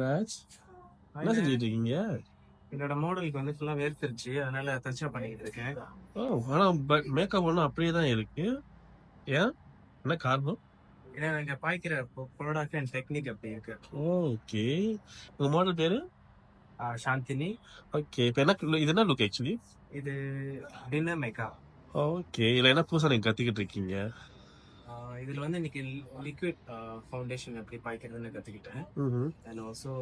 ராஜ், என்ன செஞ்சுட்டு இருக்கீங்க? என்னோட மாடலுக்கு வந்து ஃபுல்லா வேர்த்துருச்சு, அதனால தச்சா பண்ணிட்டு இருக்கேன். ஓ, ஆனா மேக்கப் ஒன்றும் அப்படியே தான் இருக்கு. ஏன், என்ன காரணம்? ஏன்னா இங்க பாய்க்கிற ப்ராடக்ட் அண்ட் டெக்னிக் அப்படி இருக்கு. ஓகே, உங்க மாடல் பேரு? சாந்தினி. ஓகே, இப்போ என்ன இது என்ன லுக் ஆக்சுவலி? இது டின்னர் மேக்கப். ஓகே, இதுல என்ன புதுசா நீங்க கத்துக்கிட்டு இருக்கீங்க? இதுல வந்து இன்னைக்கு லிக்விட் ஃபவுண்டேஷன் எப்படி பாய்க்கிறதுன்னு கத்துக்கிட்டேன். அண்ட் ஆல்சோ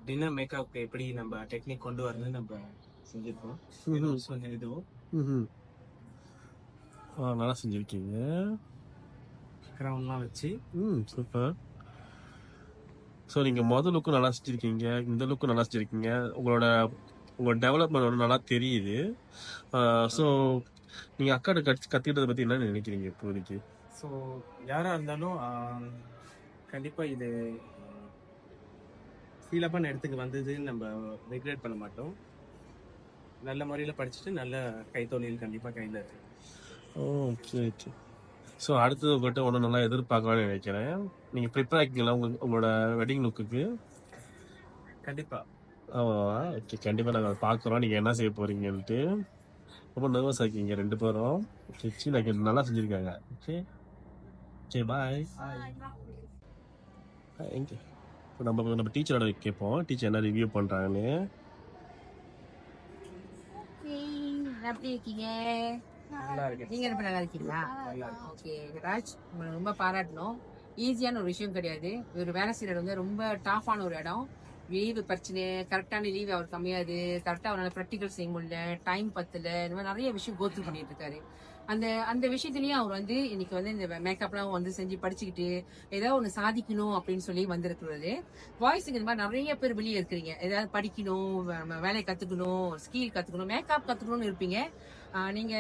டின்னர் மேக்கப் எப்படி நம்ம டெக்னிக் கொண்டு வரணும்னு நம்ம செஞ்சிருக்கோம். இதுவும் நல்லா செஞ்சிருக்கீங்க. கிரவுண்ட்லாம் வச்சு சூப்பர். ஸோ நீங்கள் மொதல் லுக்கும் நல்லா செஞ்சுருக்கீங்க, இந்த லுக்கும் நல்லா செஞ்சுருக்கீங்க. உங்களோட டெவலப்மெண்ட் வந்து நல்லா தெரியுது. ஸோ நீங்கள் அக்காட்ட கற்றுக்கிட்டதை பற்றி என்ன நினைக்கிறீங்க இப்போதைக்கு? ஸோ யாராக இருந்தாலும் கண்டிப்பாக இது ஃபீலப்பான இடத்துக்கு வந்ததுன்னு நம்ம ரெகுலேட் பண்ண மாட்டோம். நல்ல முறையில் படிச்சுட்டு நல்ல கைத்தொழில் கண்டிப்பாக கையில் இருக்கு. ஓ, சரி சரி. ஸோ அடுத்தது உங்கள்கிட்ட ஒன்று நல்லா எதிர்பார்க்கலாம்னு நினைக்கிறேன். நீங்கள் ப்ரிப்பேர் ஆகிக்கலாம் உங்களோட வெட்டிங் லுக்குக்கு? கண்டிப்பாக. ஓகே, கண்டிப்பாக நாங்கள் பார்க்குறோம் நீங்கள் என்ன செய்ய போகிறீங்கன்ட்டு. ரொம்ப நர்வஸ் ஆகிக்கிங்க ரெண்டு பேரும். சரி, நான் நல்லா செஞ்சுருக்காங்க. ஓகே சரி, பாய். எங்கே இப்போ நம்ம டீச்சரோட கேட்போம், டீச்சர் என்ன ரிவ்யூ பண்ணுறாங்கன்னு. எப்படி இருக்கீங்க? நீங்க ரொம்ப நல்லா இருக்கீங்களா? ஓகே ராஜ், உங்களை ரொம்ப பாராட்டணும். ஈஸியான ஒரு விஷயம் கிடையாது. ஒரு வேலை செய்யறது வந்து ரொம்ப டாஃபான ஒரு இடம். லீவு பிரச்சனை, கரெக்டான லீவு அவருக்கு அமையாது, கரெக்டா அவரால் ப்ராக்டிகல் செய்ய முடியல, டைம் பத்தல, இந்த மாதிரி நிறைய விஷயம் கோத்ரூ பண்ணிட்டு இருக்காரு. அந்த விஷயத்துலயும் அவர் வந்து இன்னைக்கு வந்து இந்த மேக்கப்லாம் வந்து செஞ்சு படிச்சுக்கிட்டு ஏதாவது ஒண்ணு சாதிக்கணும் அப்படின்னு சொல்லி வந்திருக்கிறது. வாய்ஸுக்கு இந்த மாதிரி நிறைய பேர் வெளியே இருக்கிறீங்க, ஏதாவது படிக்கணும், வேலையை கத்துக்கணும், ஸ்கில் கத்துக்கணும், மேக்கப் கத்துக்கணும்னு இருப்பீங்க. நீங்க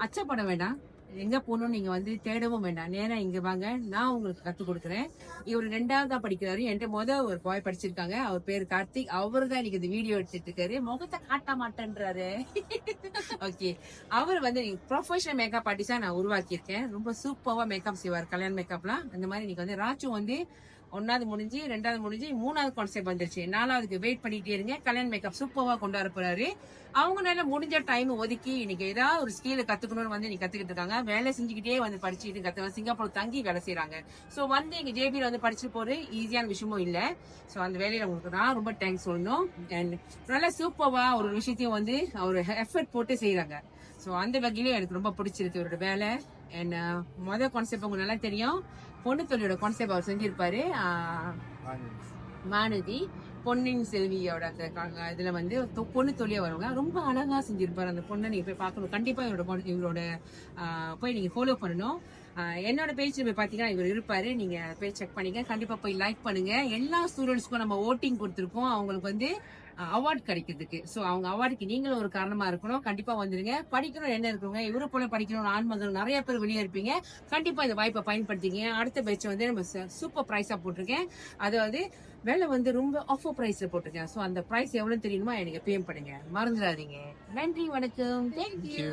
அச்சப்பட வேண்டாம், எங்க போகணும் நீங்க வந்து தேடவும் வேண்டாம், நேரம் இங்க வாங்க, நான் உங்களுக்கு கத்து கொடுக்குறேன். இவர் 2ஆவதா படிக்கிறாரு. என்கிட்ட ஒரு பாய் படிச்சிருக்காங்க, அவர் பேரு கார்த்திக். அவரு தான் இன்னைக்கு இந்த வீடியோ எடுத்துட்டு இருக்காரு. முகத்தை காட்ட மாட்டேன்றாரு. ஓகே, அவர் வந்து ப்ரொஃபஷனல் மேக்கப் ஆர்டிஸ்டா நான் உருவாக்கியிருக்கேன். ரொம்ப சூப்பரா மேக்கப் செய்வார், கல்யாண மேக்கப்லாம். அந்த மாதிரி இன்னைக்கு வந்து ராச்சு வந்து 1வது முடிஞ்சு, 2வது முடிஞ்சு, 3வது கான்செப்ட் வந்துருச்சு. 4வதுக்கு வெயிட் பண்ணிட்டே இருங்க. கல்யாண மேக்கப் சூப்பரா கொண்டு வர போறாரு. அவங்களால முடிஞ்ச டைம் ஒதுக்கி இன்னைக்கு ஏதாவது ஒரு ஸ்கில் கத்துக்கணும்னு வந்து நீ கத்துக்கிட்டு இருக்காங்க. வேலை செஞ்சுக்கிட்டே வந்து படிச்சுட்டு கத்துக்க, சிங்கப்பூர் தங்கி வேலை செய்யறாங்க. சோ வந்து இங்க ஜேபியில வந்து படிச்சு போறது ஈஸியான விஷயமும் இல்ல. சோ அந்த வேலையில உங்களுக்கு நான் ரொம்ப தேங்க்ஸ் சொல்லணும். அண்ட் நல்லா சூப்பரா ஒரு விஷயத்தையும் வந்து அவர் எஃபர்ட் போட்டு செய்யறாங்க. சோ அந்த வகையில எனக்கு ரொம்ப பிடிச்சிருக்கு இவரோட வேலை. அண்ட் மொதல் கான்செப்ட் உங்களுக்கு நல்லா தெரியும், பொண்ணு தொழிலோட கான்செப்ட் அவர் செஞ்சிருப்பாரு. வானதி பொன்னின் செல்வியோட அந்த இதுல வந்து பொண்ணு தொழில வருவாங்க, ரொம்ப அழகா செஞ்சிருப்பாரு. அந்த பொண்ணை நீங்க போய் பார்க்கணும், கண்டிப்பா இவரோட போய் நீங்க ஃபாலோ பண்ணணும். என்னோட பேஜ் போய் பாத்தீங்கன்னா இவர் இருப்பாரு, நீங்க போய் செக் பண்ணிக்க, கண்டிப்பா போய் லைக் பண்ணுங்க. எல்லா ஸ்டூடெண்ட்ஸ்க்கும் நம்ம ஓட்டிங் கொடுத்துருக்கோம், அவங்களுக்கு வந்து அவார்டு கிடைக்கிறதுக்கு. சோ அவங்க அவார்டுக்கு நீங்களும் ஒரு காரணமா இருக்கணும். கண்டிப்பா வந்துருங்க. படிக்கணும் என்ன இருக்குங்க, இவரை போல படிக்கணும் ஆண்மகள் நிறைய பேர் வெளியே இருப்பீங்க. கண்டிப்பா இந்த வாய்ப்பை பயன்படுத்திங்க. அடுத்த பேட்ச் வந்து நம்ம சூப்பர் பிரைஸா போட்டிருக்கேன். அதாவது வேலை வந்து ரொம்ப ஆஃபர் பிரைஸ்ல போட்டிருக்கேன். சோ அந்த பிரைஸ் எவ்வளவு தெரியுமா, எனக்கு பேம் பண்ணுங்க, மறந்துடாதீங்க. நன்றி, வணக்கம், தேங்க்யூ.